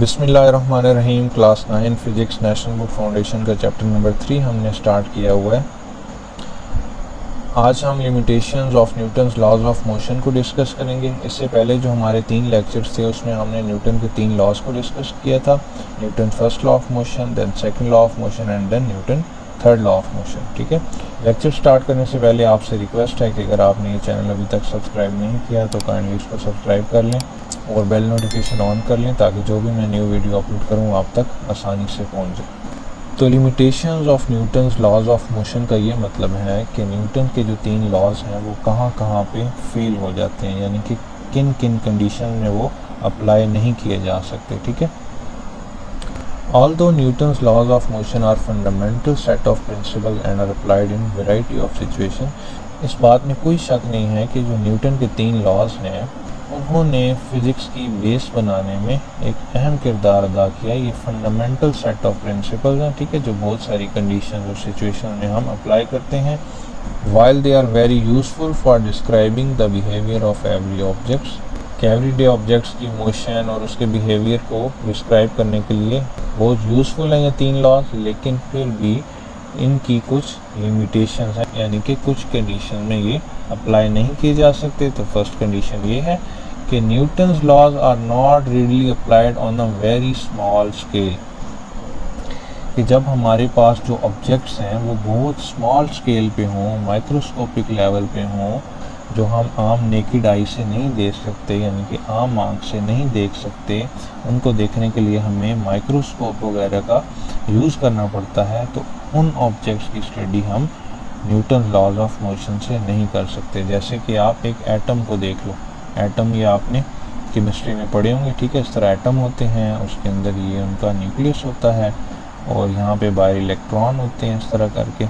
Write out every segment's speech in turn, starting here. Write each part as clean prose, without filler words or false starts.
बिस्मिल्लाहिर्रहमानिर्रहीम। Class 9 physics national book foundation का chapter number 3 हमने स्टार्ट किया हुआ है। आज हम limitations of Newton's laws of motion को डिस्कस करेंगे। इससे पहले जो हमारे 3 लेक्चर्स थे उसमें हमने न्यूटन के 3 लॉज को डिस्कस किया था। Newton first law of motion, then second law of motion and then Newton third law of motion. ठीक है, लेक्चर स्टार्ट करने से पहले आपसे रिक्वेस्ट है कि अगर आपने ये चैनल अभी तक सब्सक्राइब नहीं किया तो काइंडली इसको सब्सक्राइब कर लें और बेल नोटिफिकेशन ऑन कर लें ताकि जो भी मैं न्यू वीडियो अपलोड करूँ आप तक आसानी से पहुँच जाए। तो limitations of Newton's laws of motion का ये मतलब है कि न्यूटन के जो 3 लॉज हैं वो कहाँ कहाँ पे फेल हो जाते हैं, यानी कि किन किन कंडीशन में वो अप्लाई नहीं किए जा सकते। ठीक है, Although Newton's laws of motion are fundamental set of principles and are applied in variety of situation, इस बात में कोई शक नहीं है कि जो न्यूटन के 3 लॉज हैं उन्होंने फिज़िक्स की बेस बनाने में एक अहम किरदार अदा किया। ये फंडामेंटल सेट ऑफ प्रिंसिपल्स हैं, ठीक है, जो बहुत सारी कंडीशन और सिचुएशन में हम अप्लाई करते हैं। While they are very useful for describing the behavior of every objects, कि एवरीडे ऑब्जेक्ट्स की मोशन और उसके बिहेवियर को डिस्क्राइब करने के लिए बहुत यूज़फुल है ये 3 लॉज, लेकिन फिर भी इनकी कुछ लिमिटेशंस हैं, यानी कि कुछ कंडीशन में ये अप्लाई नहीं किए जा सकते। तो फर्स्ट कंडीशन ये है कि Newton's laws are not readily applied on a very small scale, कि जब हमारे पास जो ऑब्जेक्ट्स हैं वो बहुत स्मॉल स्केल पे हों, माइक्रोस्कोपिक लेवल पे हों, जो हम आम नेकेड आई से नहीं देख सकते, यानी कि आम आँख से नहीं देख सकते, उनको देखने के लिए हमें माइक्रोस्कोप वगैरह का यूज़ करना पड़ता है। तो उन ऑब्जेक्ट्स की स्टडी हम न्यूटन लॉज ऑफ मोशन से नहीं कर सकते। जैसे कि आप एक एटम को देख लो, एटम ये आपने केमिस्ट्री में पढ़े होंगे, ठीक है। इस तरह एटम होते हैं, उसके अंदर ये उनका न्यूक्लियस होता है और यहाँ पे बाहर इलेक्ट्रॉन होते हैं इस तरह करके,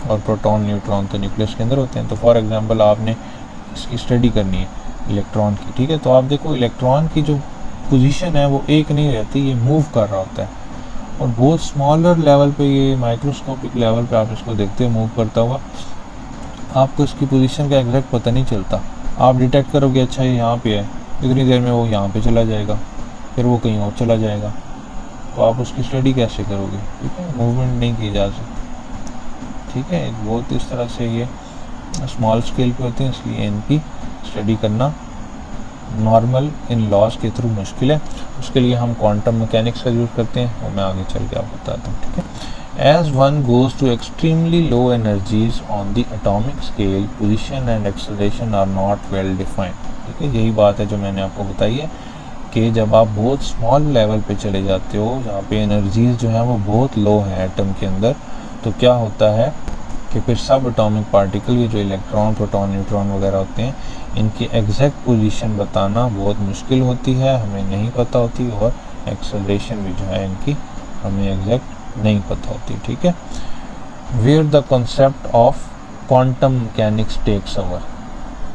और प्रोटॉन न्यूट्रॉन तो न्यूक्लियस के अंदर होते हैं। तो फॉर एग्जांपल आपने इसकी स्टडी करनी है इलेक्ट्रॉन की, ठीक है, तो आप देखो इलेक्ट्रॉन की जो पोजीशन है वो एक नहीं रहती, ये मूव कर रहा होता है और बहुत स्मॉलर लेवल पे, ये माइक्रोस्कोपिक लेवल पे आप इसको देखते हो मूव करता हुआ, आपको इसकी पोजीशन का एग्जैक्ट पता नहीं चलता। आप डिटेक्ट करोगे अच्छा ये यहाँ पे है, इतनी देर में वो यहाँ पे चला जाएगा, फिर वो कहीं और चला जाएगा, तो आप उसकी स्टडी कैसे करोगे? ठीक है, मूवमेंट नहीं की जा सकती। ठीक है, बहुत इस तरह से ये स्मॉल स्केल पे होते हैं, इसलिए इनकी स्टडी करना नॉर्मल इन लॉज के थ्रू मुश्किल है। उसके लिए हम क्वांटम मैकेनिक्स का यूज़ करते हैं, और मैं आगे चल के आपको बताता हूँ। ठीक है, as one goes to extremely low energies on the atomic scale, position and acceleration are not well defined. ठीक है, यही बात है जो मैंने आपको बताई है कि जब आप बहुत स्मॉल लेवल पे चले जाते हो, जहाँ पे एनर्जीज जो है वो बहुत लो है एटम के अंदर, तो क्या होता है कि फिर सब एटॉमिक पार्टिकल, ये जो इलेक्ट्रॉन, प्रोटॉन, न्यूट्रॉन वगैरह होते हैं, इनकी एग्जैक्ट पोजीशन बताना बहुत मुश्किल होती है, हमें नहीं पता होती, और एक्सेलरेशन भी जो है इनकी हमें एग्जैक्ट नहीं पता होती। ठीक है, where the concept of quantum mechanics takes over.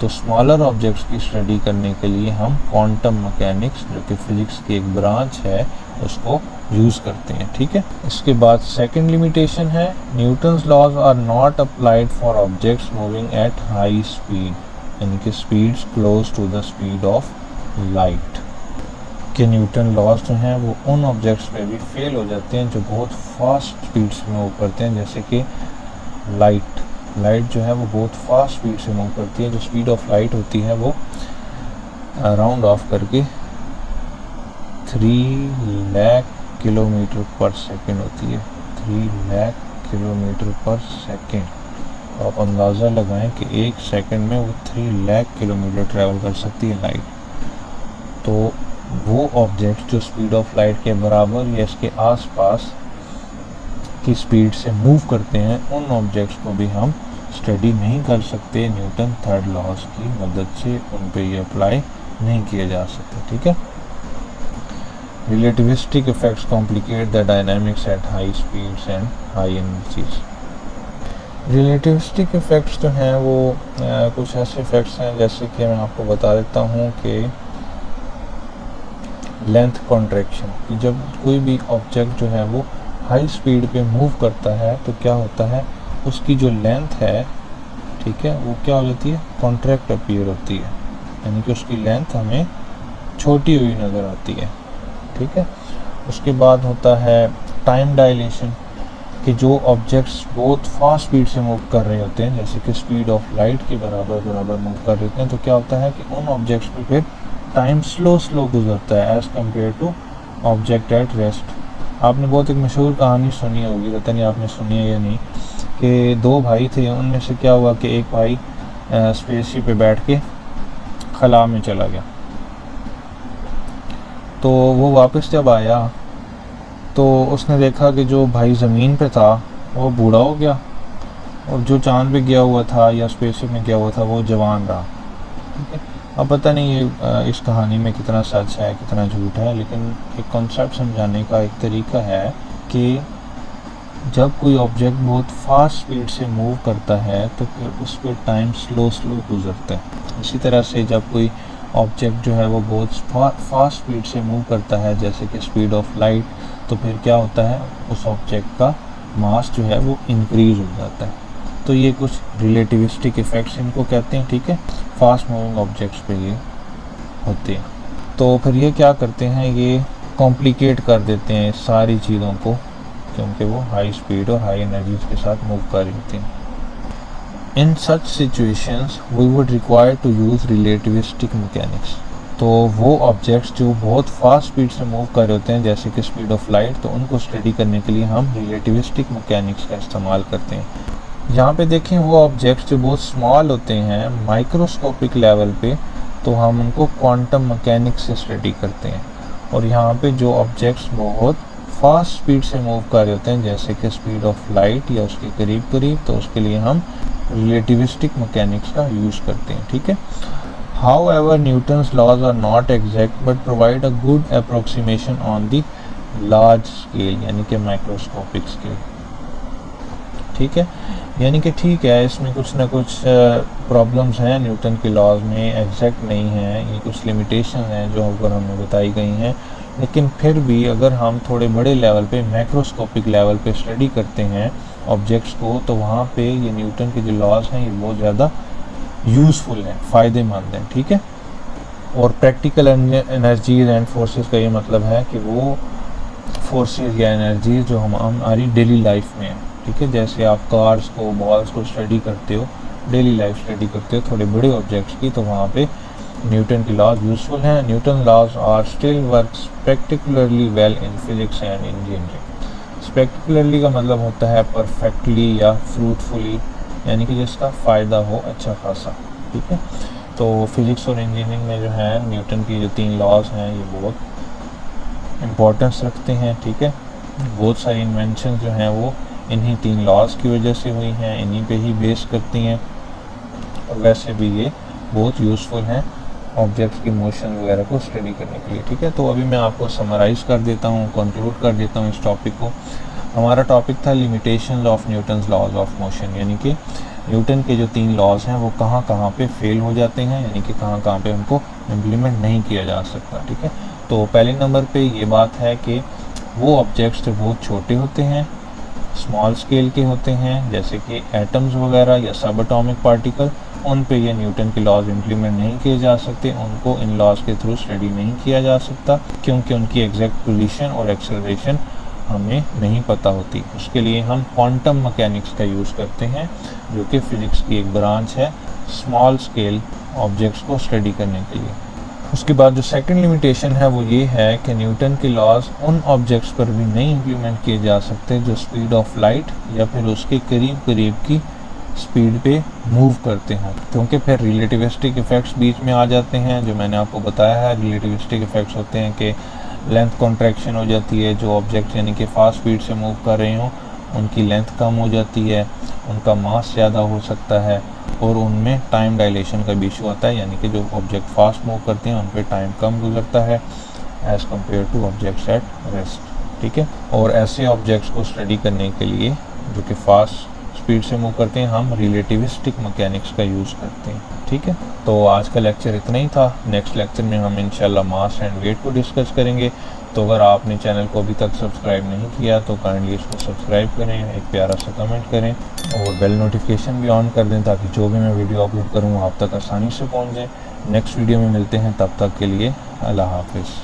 तो स्मॉलर ऑब्जेक्ट्स की स्टडी करने के लिए हम क्वांटम मैकेनिक्स, जो कि फिजिक्स की एक ब्रांच है, उसको यूज़ करते हैं। ठीक है, इसके बाद सेकंड लिमिटेशन है, Newton's laws are not applied for objects moving at high speed, यानी कि speeds close to the speed of light. कि न्यूटन लॉज जो हैं वो उन ऑब्जेक्ट्स पे भी फेल हो जाते हैं जो बहुत फास्ट स्पीड से मूव करते हैं, जैसे कि लाइट जो है वो बहुत फास्ट स्पीड से मूव करती है। जो स्पीड ऑफ लाइट होती है वो राउंड ऑफ करके 3 लाख किलोमीटर पर सेकंड होती है। 3 लाख किलोमीटर पर सेकंड, तो आप अंदाज़ा लगाएं कि 1 सेकंड में वो 3 लाख किलोमीटर ट्रैवल कर सकती है लाइट। तो वो ऑब्जेक्ट जो स्पीड ऑफ लाइट के बराबर या इसके आसपास की स्पीड से मूव करते हैं, उन ऑब्जेक्ट्स को भी हम स्टडी नहीं कर सकते न्यूटन थर्ड लॉज की मदद से, उन पे ये अप्लाई नहीं किए जा सकते। ठीक है, relativistic effects complicate the dynamics at high speeds and high energies. Relativistic effects जो हैं वो कुछ ऐसे इफेक्ट्स हैं, जैसे कि मैं आपको बता देता हूँ कि लेंथ कॉन्ट्रैक्शन, कि जब कोई भी ऑब्जेक्ट जो है वो हाई स्पीड पे मूव करता है तो क्या होता है, उसकी जो लेंथ है, ठीक है, वो क्या हो जाती है, कॉन्ट्रैक्ट अपीयर होती है, यानी कि उसकी लेंथ हमें छोटी हुई नज़र आती है। ठीक है। उसके बाद होता है टाइम डायलेशन, कि जो ऑब्जेक्ट्स बहुत फास्ट स्पीड से मूव कर रहे होते हैं, जैसे कि स्पीड ऑफ लाइट के बराबर मूव कर रहे होते हैं, तो क्या होता है कि उन ऑब्जेक्ट्स पे फिर टाइम स्लो गुजरता है as compare to object at rest. आपने बहुत एक मशहूर कहानी सुनी होगी, पता नहीं आपने सुनी है या नहीं, कि दो भाई थे, उनमें से क्या हुआ कि एक भाई स्पेसशिप पे बैठ के खला में चला गया, तो वो वापस जब आया तो उसने देखा कि जो भाई ज़मीन पे था वो बूढ़ा हो गया, और जो चांद पे गया हुआ था या स्पेसशिप में गया हुआ था वो जवान रहा। ठीक है। अब पता नहीं ये इस कहानी में कितना सच है कितना झूठ है, लेकिन एक कॉन्सेप्ट समझाने का एक तरीका है कि जब कोई ऑब्जेक्ट बहुत फास्ट स्पीड से मूव करता है तो फिर उस पर टाइम स्लो गुजरता है। इसी तरह से जब कोई ऑब्जेक्ट जो है वो बहुत फास्ट स्पीड से मूव करता है, जैसे कि स्पीड ऑफ लाइट, तो फिर क्या होता है, उस ऑब्जेक्ट का मास जो है वो इंक्रीज हो जाता है। तो ये कुछ रिलेटिविस्टिक इफ़ेक्ट्स इनको कहते हैं। ठीक है, फास्ट मूविंग ऑब्जेक्ट्स पे ये होते हैं। तो फिर ये क्या करते हैं, ये कॉम्प्लिकेट कर देते हैं सारी चीज़ों को, क्योंकि वो हाई स्पीड और हाई एनर्जीज के साथ मूव कर रही होती हैं। In such situations we would require to use relativistic mechanics. तो वो ऑब्जेक्ट्स जो बहुत फास्ट स्पीड से मूव कर रहे होते हैं, जैसे कि स्पीड ऑफ लाइट, तो उनको स्टडी करने के लिए हम रिलेटिविस्टिक मैकेनिक्स का इस्तेमाल करते हैं। यहाँ पे देखें, वो ऑब्जेक्ट्स जो बहुत स्मॉल होते हैं माइक्रोस्कोपिक लेवल पे, तो हम उनको क्वांटम मैकेनिक्स से स्टडी करते हैं। और यहाँ पे जो ऑब्जेक्ट्स बहुत फास्ट स्पीड से मूव कर रहे होते हैं, जैसे कि स्पीड ऑफ लाइट या उसके करीब, तो उसके लिए हम रिलेटिविस्टिक मैकेनिक्स का यूज़ करते हैं। ठीक है। However, Newton's laws are not exact but provide a good approximation on the large scale, यानी कि माइक्रोस्कोपिक स्केल। ठीक है, यानी कि ठीक है, इसमें कुछ ना कुछ प्रॉब्लम्स हैं न्यूटन के लॉज में, एग्जैक्ट नहीं है, ये कुछ लिमिटेशन हैं जो ऊपर हमें बताई गई हैं, लेकिन फिर भी अगर हम थोड़े बड़े लेवल पे, मैक्रोस्कोपिक लेवल पे स्टडी करते हैं ऑब्जेक्ट्स को, तो वहाँ पे ये न्यूटन के जो लॉज हैं ये बहुत ज़्यादा यूज़फुल हैं, फ़ायदेमंद हैं। ठीक है। और प्रैक्टिकल एनर्जीज एंड फोर्सेस का ये मतलब है कि वो फोर्सेस या एनर्जीज जो हमारी डेली लाइफ में है। ठीक है, जैसे आप कार्स को, बॉल्स को स्टडी करते हो, डेली लाइफ स्टडी करते हो थोड़े बड़े ऑब्जेक्ट्स की, तो वहाँ पे न्यूटन की लॉज यूज़फुल हैं। Newton laws are still work spectacularly well in physics and engineering. Spectacularly का मतलब होता है परफेक्टली या फ्रूटफुली, यानी कि जिसका फ़ायदा हो अच्छा खासा। ठीक है। तो फिज़िक्स और इंजीनियरिंग में जो है न्यूटन की जो 3 लॉज हैं ये बहुत इम्पोर्टेंस रखते हैं। ठीक है। बहुत सारी इन्वेंशन जो हैं वो इन्हीं 3 लॉज की वजह से हुई हैं, इन्हीं पे ही बेस करती हैं, और वैसे भी ये बहुत यूज़फुल हैं ऑब्जेक्ट्स की मोशन वगैरह को स्टडी करने के लिए। ठीक है। तो अभी मैं आपको समराइज़ कर देता हूँ, कंक्लूड कर देता हूँ इस टॉपिक को। हमारा टॉपिक था limitations of Newton's laws of motion, यानी कि न्यूटन के जो 3 लॉज हैं वो कहाँ पे फेल हो जाते हैं, यानी कि कहाँ पे उनको इम्प्लीमेंट नहीं किया जा सकता। ठीक है। तो पहले नंबर पे ये बात है कि वो ऑब्जेक्ट्स जो बहुत छोटे होते हैं, स्मॉल स्केल के होते हैं, जैसे कि एटम्स वगैरह या सब एटॉमिक पार्टिकल, उन पे ये न्यूटन के लॉज इम्प्लीमेंट नहीं किए जा सकते, उनको इन लॉज के थ्रू स्टडी नहीं किया जा सकता, क्योंकि उनकी एग्जैक्ट पोजीशन और एक्सेलरेशन हमें नहीं पता होती। उसके लिए हम क्वांटम मैकेनिक्स का यूज़ करते हैं, जो कि फ़िज़िक्स की एक ब्रांच है स्मॉल स्केल ऑब्जेक्ट्स को स्टडी करने के लिए। उसके बाद जो सेकंड लिमिटेशन है वो ये है कि न्यूटन के लॉज उन ऑब्जेक्ट्स पर भी नहीं इम्प्लीमेंट किए जा सकते जो स्पीड ऑफ लाइट या फिर उसके करीब की स्पीड पे मूव करते हैं, क्योंकि फिर रिलेटिविस्टिक इफ़ेक्ट्स बीच में आ जाते हैं, जो मैंने आपको बताया है। रिलेटिविस्टिक इफ़ेक्ट्स होते हैं कि लेंथ कॉन्ट्रैक्शन हो जाती है, जो ऑब्जेक्ट यानी कि फास्ट स्पीड से मूव कर रहे हों उनकी लेंथ कम हो जाती है, उनका मास ज़्यादा हो सकता है, और उनमें टाइम डायलेशन का भी इशू आता है, यानी कि जो ऑब्जेक्ट फास्ट मूव करते हैं उन पर टाइम कम गुजरता है as compare two objects at rest. ठीक है। और ऐसे ऑब्जेक्ट्स को स्टडी करने के लिए जो कि फास्ट स्पीड से मूव करते हैं, हम रिलेटिविस्टिक मैकेनिक्स का यूज़ करते हैं। ठीक है। तो आज का लेक्चर इतना ही था। नेक्स्ट लेक्चर में हम इंशाल्लाह मास एंड वेट को डिस्कस करेंगे। तो अगर आपने चैनल को अभी तक सब्सक्राइब नहीं किया तो काइंडली इसको सब्सक्राइब करें, एक प्यारा सा कमेंट करें और बेल नोटिफिकेशन भी ऑन कर दें, ताकि जो भी मैं वीडियो अपलोड करूँ आप तक आसानी से पहुँच जाए। नेक्स्ट वीडियो में मिलते हैं, तब तक के लिए अल्लाह हाफिज़।